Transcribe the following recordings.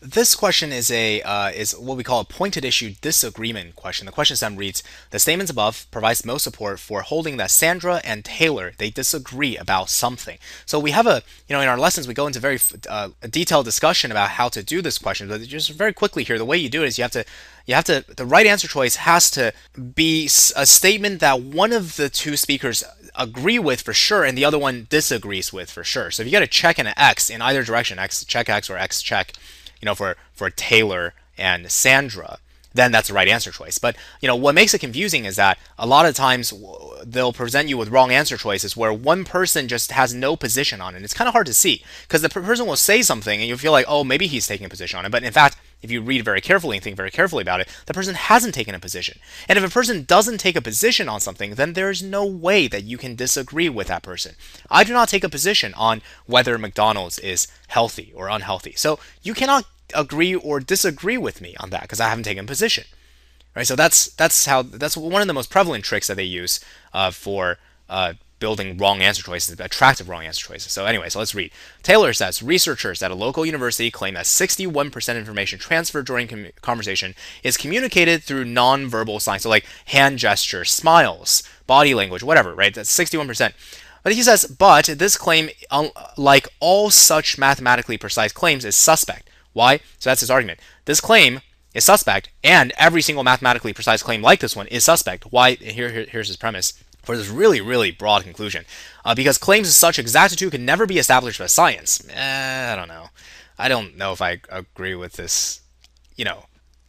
This question is what we call a pointed issue disagreement question. The question then reads: the statements above provides most support for holding that Sandra and Taylor they disagree about something. So we have in our lessons we go into very detailed discussion about how to do this question. But just very quickly here, the way you do it is the right answer choice has to be a statement that one of the two speakers agree with for sure and the other one disagrees with for sure. So if you get a check and an X in either direction, X check X or X check, for Taylor and Sandra, then that's the right answer choice. But what makes it confusing is that a lot of times they'll present you with wrong answer choices where one person just has no position on it. It's kind of hard to see because the person will say something and you feel like, oh, maybe he's taking a position on it. But in fact, if you read very carefully and think very carefully about it, the person hasn't taken a position. And if a person doesn't take a position on something, then there's no way that you can disagree with that person. I do not take a position on whether McDonald's is healthy or unhealthy. So you cannot agree or disagree with me on that because I haven't taken a position. Right? So that's one of the most prevalent tricks that they use for building wrong answer choices, attractive wrong answer choices. So anyway, so let's read. Taylor says researchers at a local university claim that 61% information transferred during conversation is communicated through nonverbal signs, so like hand gestures, smiles, body language, whatever. Right? That's 61%. But he says, but this claim, like all such mathematically precise claims, is suspect. Why? So that's his argument. This claim is suspect, and every single mathematically precise claim like this one is suspect. Why? Here's his premise for this really, really broad conclusion. Because claims of such exactitude can never be established by science. I don't know. I don't know if I agree with this.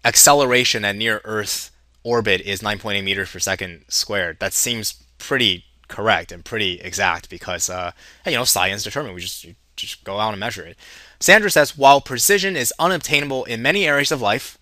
Acceleration at near Earth orbit is 9.8 meters per second squared. That seems pretty correct and pretty exact because, science determined. We just go out and measure it. Sandra says, while precision is unobtainable in many areas of life,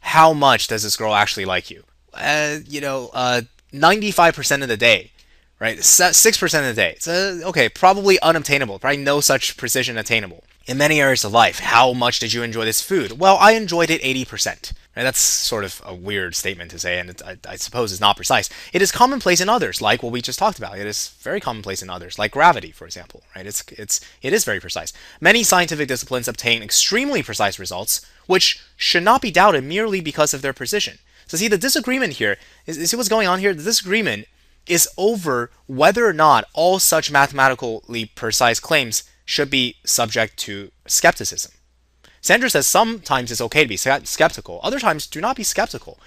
how much does this girl actually like you? 95% of the day, right? 6% of the day. It's okay, probably unobtainable. Probably no such precision attainable. In many areas of life, how much did you enjoy this food? Well, I enjoyed it 80%. Right? That's sort of a weird statement to say, and I suppose it's not precise. It is commonplace in others, like what we just talked about. It is very commonplace in others, like gravity, for example. Right? It is very precise. Many scientific disciplines obtain extremely precise results, which should not be doubted merely because of their precision. So see, the disagreement here is see what's going on here. The disagreement is over whether or not all such mathematically precise claims should be subject to skepticism. Sandra says sometimes it's okay to be skeptical. Other times, do not be skeptical.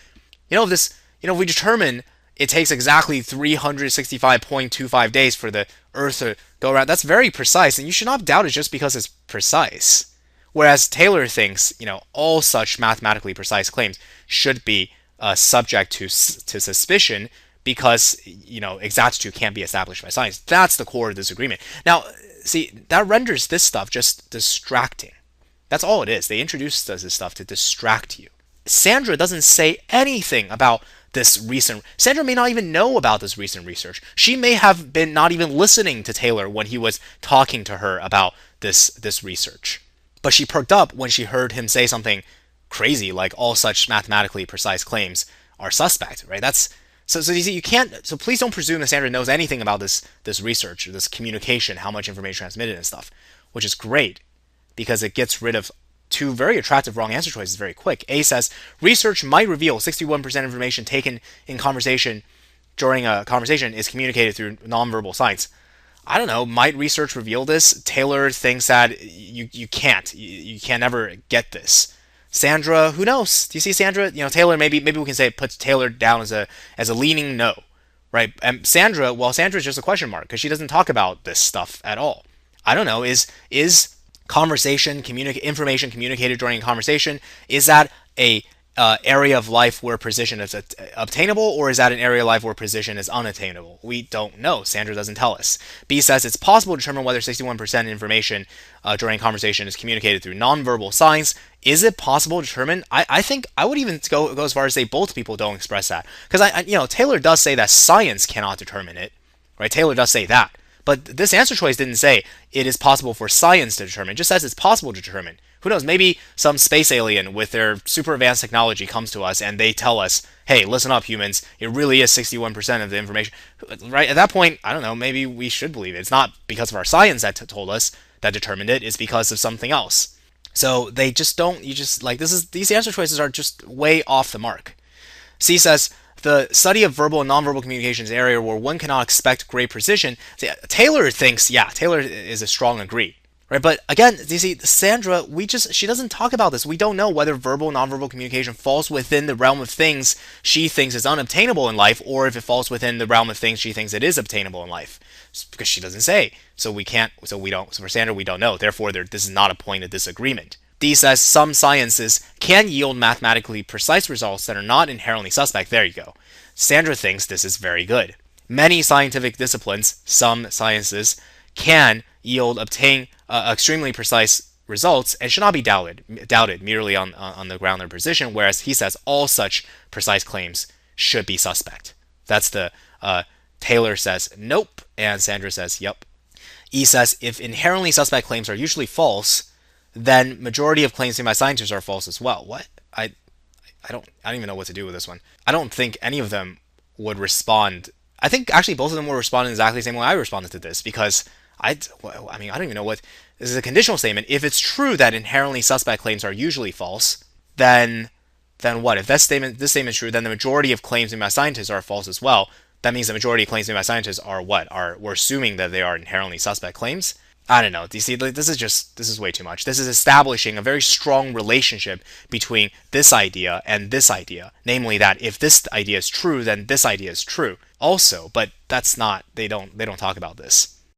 If we determine it takes exactly 365.25 days for the Earth to go around, that's very precise, and you should not doubt it just because it's precise. Whereas Taylor thinks, all such mathematically precise claims should be subject to suspicion because, exactitude can't be established by science. That's the core of this agreement. Now, see, that renders this stuff just distracting. That's all it is. They introduced this stuff to distract you. Sandra doesn't say anything about this recent. Sandra may not even know about this recent research. She may have been not even listening to Taylor when he was talking to her about this research. But she perked up when she heard him say something crazy like all such mathematically precise claims are suspect, right? So you see, you can't. So please don't presume that Sandra knows anything about this research or this communication, how much information transmitted and stuff, which is great because it gets rid of two very attractive wrong answer choices very quick. A says research might reveal 61% information taken in conversation during a conversation is communicated through nonverbal signs. I don't know. Might research reveal this? Taylor thinks that you can't. You can never get this. Sandra, who knows? Do you see Sandra? Taylor. Maybe we can say put Taylor down as a leaning no, right? And Sandra, Sandra's just a question mark because she doesn't talk about this stuff at all. I don't know. Is conversation, information communicated during a conversation? Is that a area of life where precision is obtainable, or is that an area of life where precision is unattainable? We don't know. Sandra doesn't tell us. B says it's possible to determine whether 61% information during conversation is communicated through nonverbal signs. Is it possible to determine? I think I would even go as far as say both people don't express that, because Taylor does say that science cannot determine it, right? Taylor does say that, but this answer choice didn't say it is possible for science to determine. It just says it's possible to determine. Who knows? Maybe some space alien with their super advanced technology comes to us and they tell us, hey, listen up, humans. It really is 61% of the information. Right? At that point, I don't know, maybe we should believe it. It's not because of our science that told us, that determined it. It's because of something else. So they just don't. You just like this is these answer choices are just way off the mark. C says the study of verbal and nonverbal communication is an area where one cannot expect great precision. Taylor thinks, yeah, Taylor is a strong agree. Right, but again, you see, Sandra, she doesn't talk about this. We don't know whether verbal and nonverbal communication falls within the realm of things she thinks is unobtainable in life, or if it falls within the realm of things she thinks it is obtainable in life. Because she doesn't say, so we can't, so we don't. So for Sandra, we don't know. Therefore, this is not a point of disagreement. D says some sciences can yield mathematically precise results that are not inherently suspect. There you go. Sandra thinks this is very good. Many scientific disciplines, some sciences, can obtain extremely precise results and should not be doubted merely on the ground of their precision, whereas he says all such precise claims should be suspect. That's the Taylor says nope, and Sandra says yep. E says if inherently suspect claims are usually false, then majority of claims made by scientists are false as well. What? I don't even know what to do with this one. I don't think any of them would respond. I think actually both of them will respond in exactly the same way I responded to this because I mean I don't even know what this is a conditional statement. If it's true that inherently suspect claims are usually false, then what? If this statement is true, then the majority of claims made by scientists are false as well. That means the majority of claims made by scientists are what? We're assuming that they are inherently suspect claims. I don't know. Do you see? This is way too much. This is establishing a very strong relationship between this idea and this idea, namely that if this idea is true, then this idea is true also. But that's not. They don't talk about this.